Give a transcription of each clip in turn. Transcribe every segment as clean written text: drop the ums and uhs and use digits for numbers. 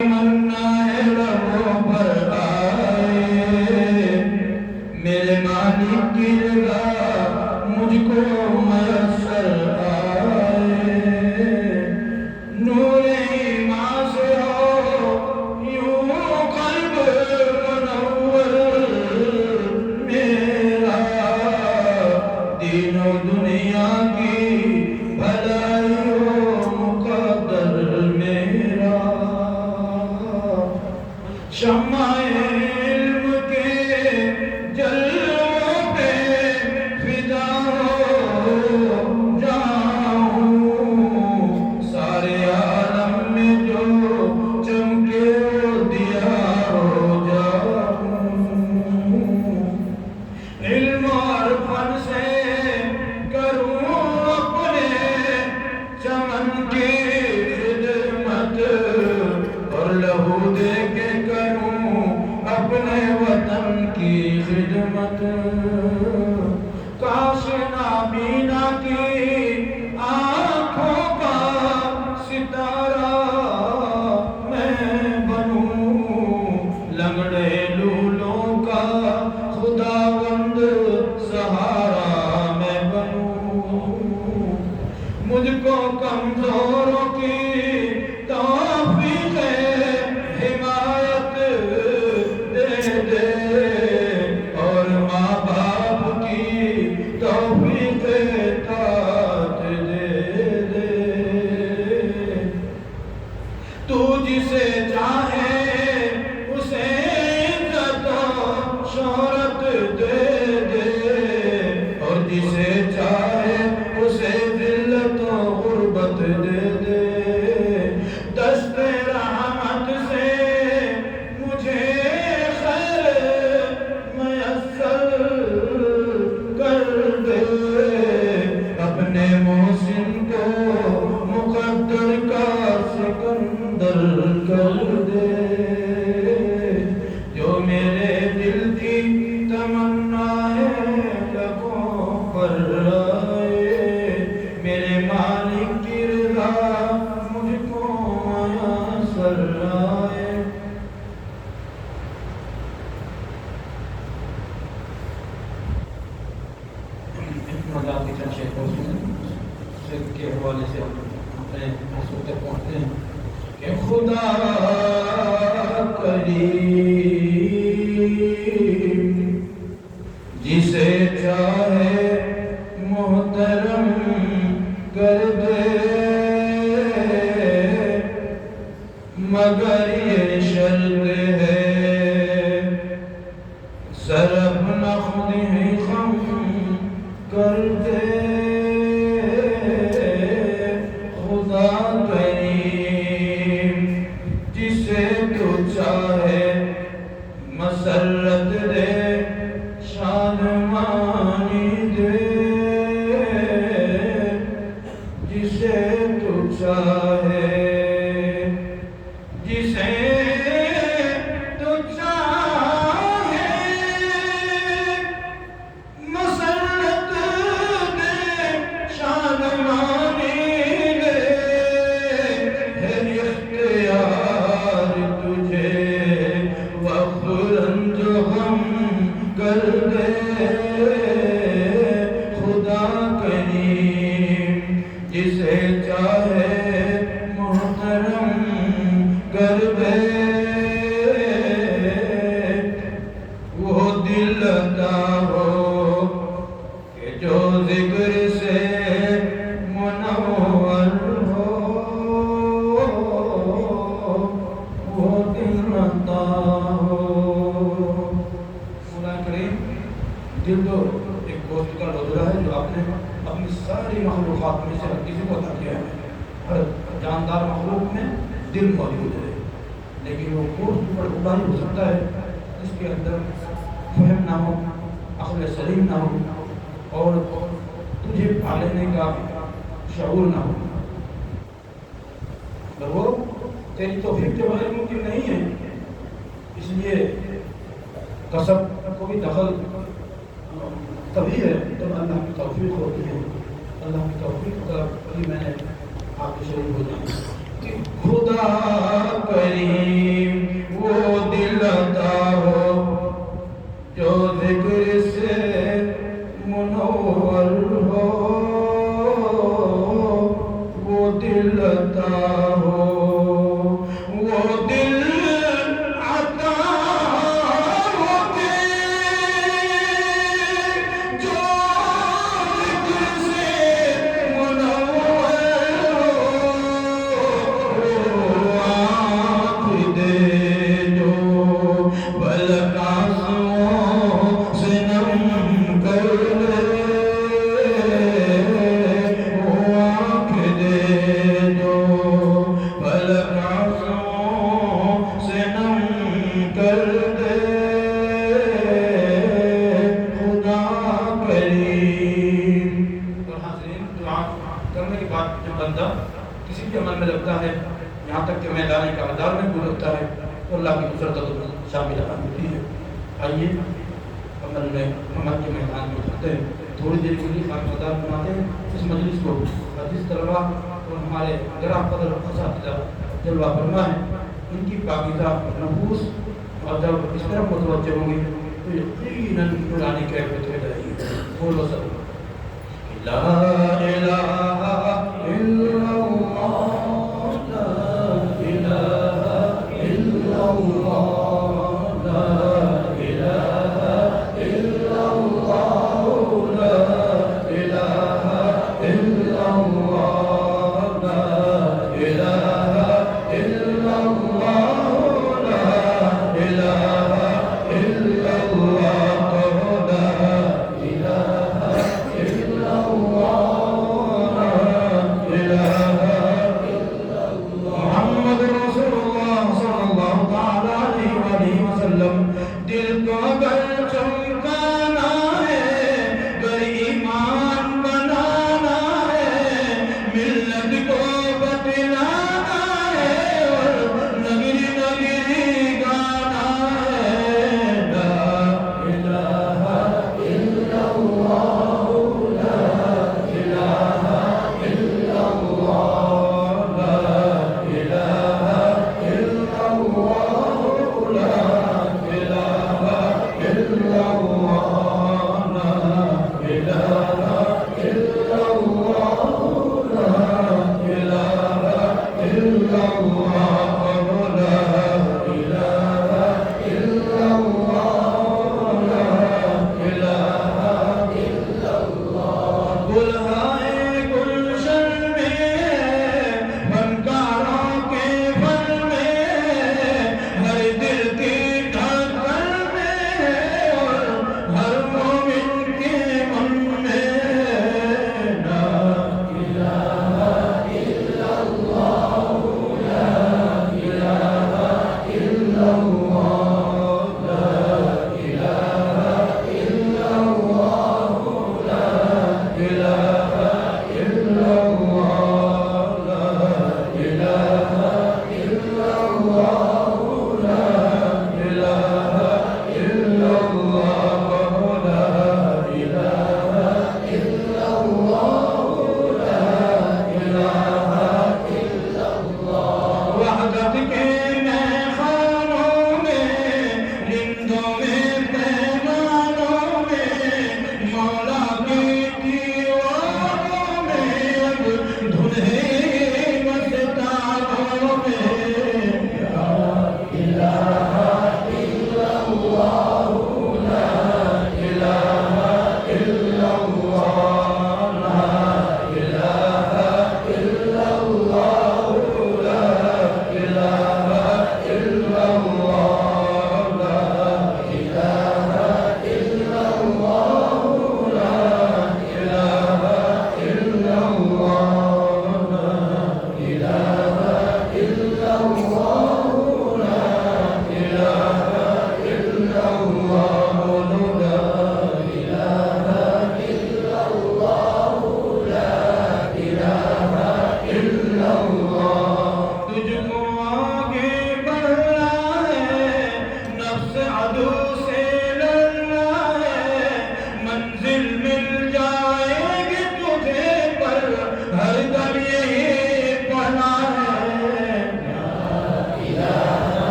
मन्ना है लबों पर आए, मेरे मालिक की रज़ा मुझको मयस्सर आए। नूरे ईमान से हो यूं क़ल्ब मुनव्वर मेरा, दीनो दुनिया की भलाई हो मुक़द्दर मेरा। शम्मा-ए इल्म के जलवों पे फिदा हो जाऊं, सारे आलम में जो चमके वो दिया हो जाऊं। इल्म और फन से करूं अपने चमन की खिदमत, और लहू दे के करूं अपने वतन की खिदमत। काश नाबीना की आंखों का सितारा मैं बनूं, लंगड़े लूलों का खुदावंद सहारा मैं बनूं। मुझको कमजोरों की तौफीक हिमायत दे दे, और माँ बाप की तौफीक तात दे दे। तू जिसे चाहे उसे इज्जत और शोहरत दे दे, और जिसे चाहे उसे जिल्लत और गुर्बत दे दे। दस्ते रहमत से मुझे खैर मयस्सर कर दे, अपने मोहसिन को मुक़द्दर का सिकंदर कर दे। जो मेरे दिल की तमन्ना है लबों पर आए, मेरे मालिक की रज़ा मुझको मयस्सर आए। मज़ाक के चंद शेर के हवाले से अपने मकसूद तक पहुँचते हैं कि खुदा करीम जिसे चाहे मोहतरम कर दे, मगर ये शर्त है सर अपना खुद ही खम कर दे। खुदा करीम जिसे तू चाहे मसरत दे, शानमानी दे, जिसे तू चाहे, जिसे तू चाहे मसरत दे, शानमानी दे। है इख्तियार तुझे वफ़रन जो हम कर दे। खुदा करीम जिसे चाहे मोहतरम कर दे, वो दिल अता हो कि जो जिक्र से मुनव्वर हो, वो दिल अता हो। खुदा करीम दिल तो एक गोश्त का लुदरा है जो आपने अपनी सारी मखलूक़ात में से हर किसी को अता किया है। हर जानदार मखलूक में दिल मौजूद है, लेकिन वो गोश्त पर उड़ा ही हो सकता है जिसके अंदर फहम ना हो, अक़ल सलीम ना हो, और तुझे पालने का शऊर ना हो। पर वो तेरी तौफीक के बगैर मुमकिन नहीं है। इसलिए कसब को भी दखल तभी है जब अल्लाह की तौफीक होती है। अल्लाह की तौफीक की तरफ मैंने आपके शरीक हो जाए। कि खुदा करीम वो दिल अता हो जो जिक्र से मुनव्वर हो, वो दिल अता हो, वो दिल अता हो दे जो जिक्र से मुनव्वर हो, आँख दे जो पलक आँसुओं से नम कर ले, वो आँख दे जो पलक आँसुओं से नम कर दे, खुदा करीम। और हाज़रीन, दुआ करने के बाद जब बंदा किसी भी अमल में लगता है, यहाँ तक कि मैदान किरदार में भी लगता है, तो अल्लाह की नुसरत शामिल होती है। आइए अमल के मैदान में उतरते हैं, थोड़ी देर के लिए खाकदार बनाते हैं इस मजलिस को। जिस तलबा और हमारे गिरा कदर असातिज़ा जलवा फरमा है, इनकी पाकीज़ा नफूस और जब इस तरफ मुतवज्जह होंगे तो यकीनन नूरानी कैफियत में जाएगी। बोलो सब ला इलाहा इल्लल्लाह, ला इलाहा इल्लल्लाह, ला इलाहा इल्लल्लाह, ला इलाहा इल्लल्लाह, ला इलाहा इल्लल्लाह, ला इलाहा इल्लल्लाह, ला इलाहा इल्लल्लाह,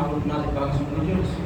नाजिक पाक सुन लीजिए।